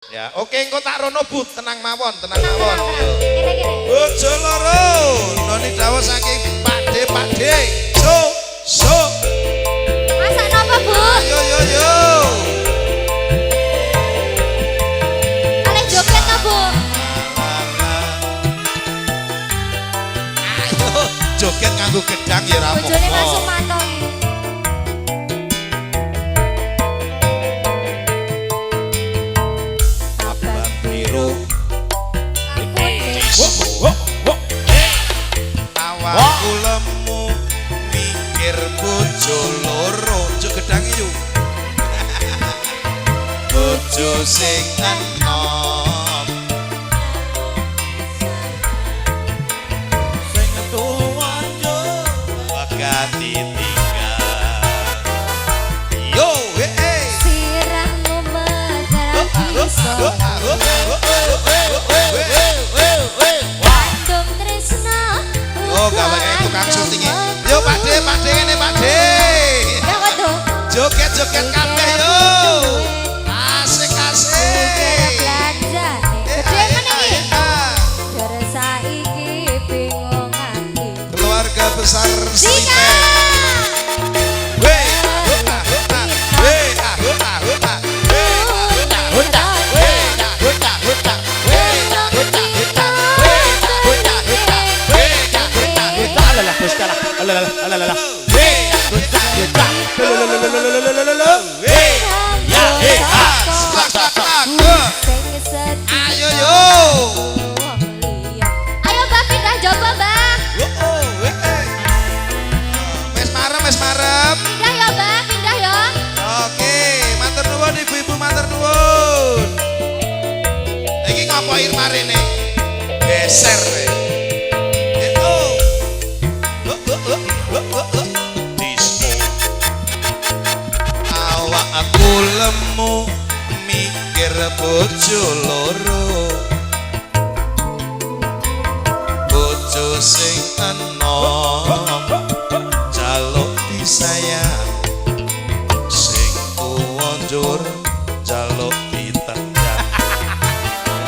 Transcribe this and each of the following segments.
Ya, oke engko tak rono but, tenang mawon, tenang mawon. Kira-kira. Bojo loro, noni dawuh saking Pakde. So. Masak napa, Bu? Yo. Ale joget ta, Bu? Ayo, joget nganggo gedang ya ra Bojone masuk apa-apa. mantong. Abang biru. Awakku lemu mikir bojo loro, juk gedang yuk. Bojo sing enom sing tuwa yo bagati tinggal. Yo, Sirahmu megah iso. Kandung tresno. Oh, gawe tukang syuting. Yo Pakde ngene Pakde. Ya kok tuh? Joget kabeh yo. Asik. Gede mana iki? Gara saiki bingung ati. Keluarga besar Zika. Slipe. Ayo yo. Ayo Mbak pindah jopo Mbak. Wes marem. Pindah ya Mbak, pindah ya. Oke, matur nuwun ibu-ibu, matur nuwun. Iki ngopo irmarene? Geser we. Disco. Awak aku lemu mikir bojo loro. Bojo sing enom jaluk disayang. Sing tuwa njur jaluk ditendang.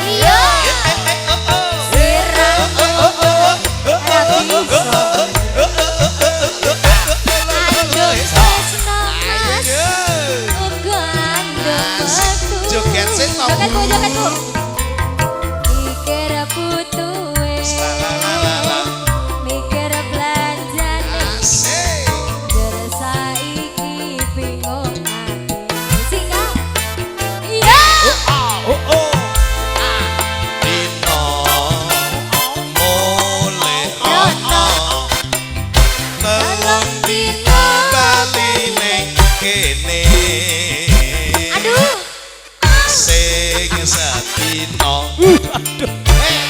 Iya. Sirahmu megah iso. Kandung tresno mas. Uga andeng metu. Joget sih kok. Joget Bu. Mikir butuhe. Mikir belanjane. Asik. Gara saiki bingung ati. Sika. Iya. Dino mulai rono telung dino bali ning kene. Aduh. Sing sadino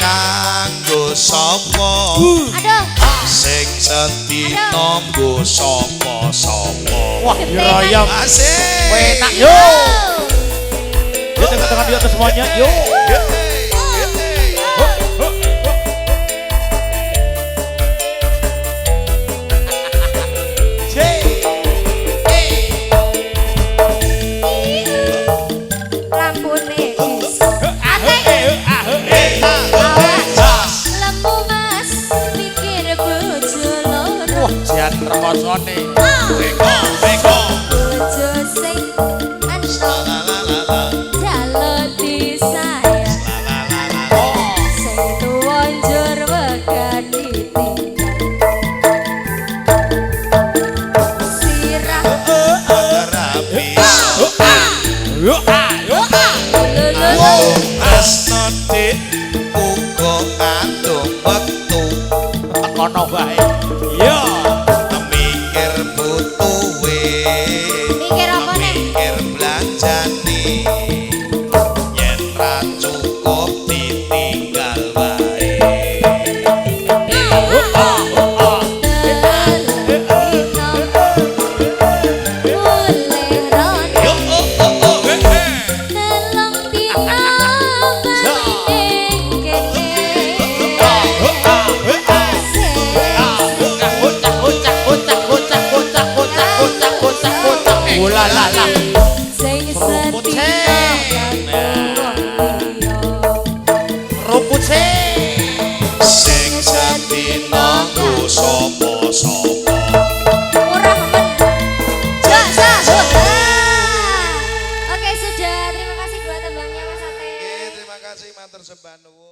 kanggo sapa? Aduh. Sing sadino nggo sapa-sapa? Wah, dirayam. Asik. Enak yo. Yuk tengah-tengah di atas semuanya. Yuk. Lampune iso. Awas. Lemu mas mikir bojo loro. Jian remosone. Beko. Bojo sing enom jaluk disayang. Sing tuwa njur wegah ditinggal. Sirahmu Rapi. Yuk. lulu. Asno dik uga atung wektu Kono bae. Yo. mikir butuhe. Mikir apa nih? Mikir belanjane. Yen ra cukup ditinggal wae. Sing sembah nuwun.